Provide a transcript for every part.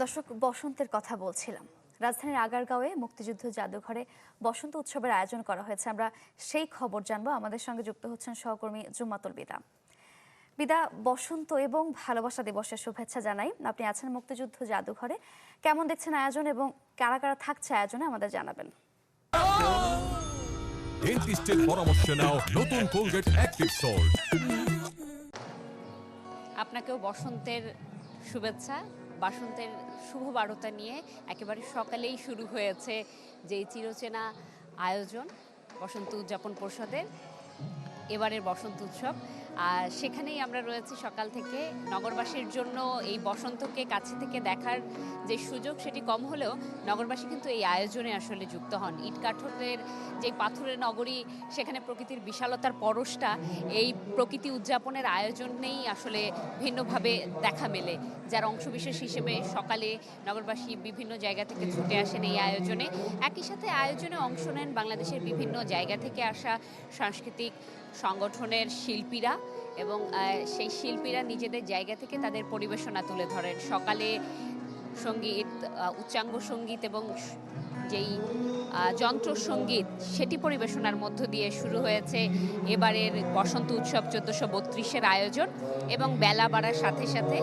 দর্শক, বসন্তের কথা বলছিলাম। রাজধানীর আগারগাঁওয়ে মুক্তিযুদ্ধ জাদুঘরে বসন্ত উৎসবের আয়োজন করা হয়েছে। আমরা সেই খবর জানবো। আমাদের সঙ্গে যুক্ত হচ্ছেন সহকর্মী জুম্মাতুল বিদা। বিদা, বসন্ত এবং ভালোবাসা দিবসের শুভেচ্ছা জানাই। আপনি আছেন মুক্তিযুদ্ধ জাদুঘরে, কেমন দেখছেন আয়োজন এবং কারা কারা থাকছে আয়োজনে আমাদের জানাবেন। ডেন্টিস্টের পরামর্শ নাও নতুন কোলগেট অ্যাক্টিভ সল্ট। আপনাকেও বসন্তের শুভেচ্ছা। বসন্তের শুভ বার্তা নিয়ে একেবারে সকালেই শুরু হয়েছে যে চিরচেনা আয়োজন বসন্ত উদযাপন পরিষদের এবারের বসন্ত উৎসব। আর সেখানেই আমরা রয়েছি সকাল থেকে। নগরবাসীর জন্য এই বসন্তকে কাছে থেকে দেখার যে সুযোগ সেটি কম হলেও নগরবাসী কিন্তু এই আয়োজনে আসলে যুক্ত হন। ইটকাঠের যে পাথরের নগরী, সেখানে প্রকৃতির বিশালতার পরশটা এই প্রকৃতি উদযাপনের আয়োজনেই আসলে ভিন্নভাবে দেখা মেলে, যার অংশবিশেষ হিসেবে সকালে নগরবাসী বিভিন্ন জায়গা থেকে ছুটে আসেন এই আয়োজনে। একই সাথে আয়োজনে অংশ নেন বাংলাদেশের বিভিন্ন জায়গা থেকে আসা সাংস্কৃতিক সংগঠনের শিল্পীরা, এবং সেই শিল্পীরা নিজেদের জায়গা থেকে তাদের পরিবেশনা তুলে ধরেন। সকালে সঙ্গীত, উচ্চাঙ্গ সঙ্গীত এবং যেই যন্ত্রসঙ্গীত সেটি পরিবেশনার মধ্য দিয়ে শুরু হয়েছে এবারের বসন্ত উৎসব 1432-এর আয়োজন। এবং বেলা বাড়ার সাথে সাথে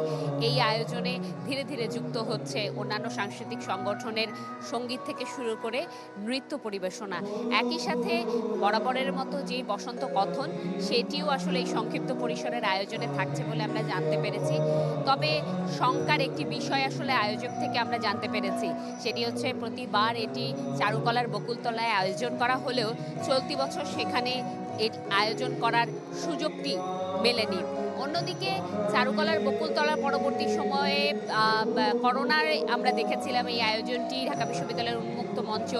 এই আয়োজনে ধীরে ধীরে যুক্ত হচ্ছে অন্যান্য সাংস্কৃতিক সংগঠনের সঙ্গীত থেকে শুরু করে নৃত্য পরিবেশনা। একই সাথে বরাবরের মতো যে বসন্ত কথন, সেটিও আসলে এই সংক্ষিপ্ত পরিসরের আয়োজনে থাকছে বলে আমরা জানতে পেরেছি। তবে শঙ্কার একটি বিষয় আসলে আয়োজক থেকে আমরা জানতে পেরেছি, সেটি হচ্ছে প্রতিবার এটি চারুকলার বকুলতলায় আয়োজন করা হলেও চলতি বছর সেখানে আয়োজন করার সুযোগটি মেলেনি। অন্যদিকে চারুকলার বকুলতলার পরবর্তী সময়ে করোনার আমরা দেখেছিলাম এই আয়োজনটি ঢাকা বিশ্ববিদ্যালয়ের উন্মুক্ত মঞ্চ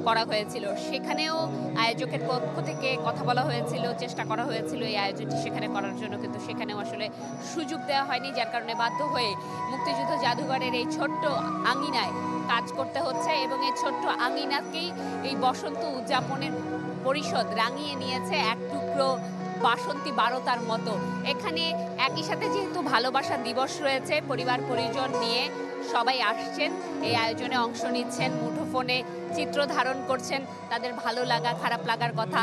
করা হয়েছিল। সেখানেও আয়োজকের পক্ষ থেকে কথা বলা হয়েছিল, চেষ্টা করা হয়েছিল এই আয়োজনটি সেখানে করার জন্য, কিন্তু সেখানেও আসলে সুযোগ দেওয়া হয়নি, যার কারণে বাধ্য হয়ে মুক্তিযুদ্ধ জাদুঘরের এই ছোট্ট আঙিনায় কাজ করতে হচ্ছে। এবং এই ছোট্ট আঙিনাকেই এই বসন্ত উদযাপনের পরিষদ রাঙিয়ে নিয়েছে এক টুকরো বাসন্তী বারতার মতো। এখানে একই সাথে যেহেতু ভালোবাসা দিবস রয়েছে, পরিবার পরিজন নিয়ে সবাই আসছেন, এই আয়োজনে অংশ নিচ্ছেন, মুঠোফোনে চিত্র ধারণ করছেন তাদের ভালো লাগা খারাপ লাগার কথা।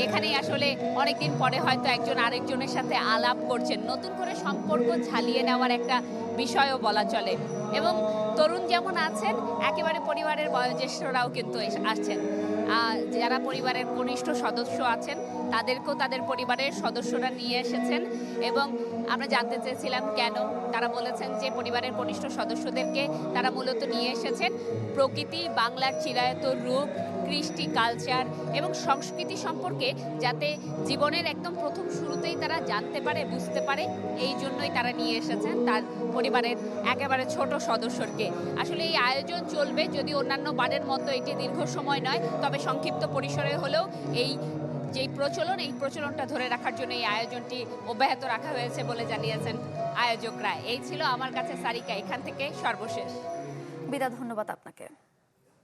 এখানেই আসলে অনেকদিন পরে হয়তো একজন আরেকজনের সাথে আলাপ করছেন, নতুন করে সম্পর্ক ঝালিয়ে নেওয়ার একটা বিষয়ও বলা চলে। এবং তরুণ যেমন আছেন, একেবারে পরিবারের বয়োজ্যেষ্ঠরাও কিন্তু আসছেন। যারা পরিবারের কনিষ্ঠ সদস্য আছেন তাদেরকেও তাদের পরিবারের সদস্যরা নিয়ে এসেছেন। এবং আমরা জানতে চেয়েছিলাম কেন, তারা বলেছেন যে পরিবারের কনিষ্ঠ সদস্যদেরকে তারা মূলত নিয়ে এসেছেন প্রকৃতি, বাংলার চিরায়ত রূপ, কৃষ্টি, কালচার এবং সংস্কৃতি সম্পর্কে যাতে জীবনের একদম প্রথম শুরুতেই তারা জানতে পারে, বুঝতে পারে, এই জন্যই তারা নিয়ে এসেছেন তার পরিবারের একেবারে ছোট সদস্যকে। আসলে এই আয়োজন চলবে, যদি অন্যান্য বারের মতো এটি দীর্ঘ সময় নয়, তবে সংক্ষিপ্ত পরিসরে হলেও এই যেই প্রচলন, এই প্রচলনটা ধরে রাখার জন্য এই আয়োজনটি অব্যাহত রাখা হয়েছে বলে জানিয়েছেন আয়োজকরা। এই ছিল আমার কাছে সারিকা এখান থেকে সর্বশেষ। বিদা, ধন্যবাদ আপনাকে।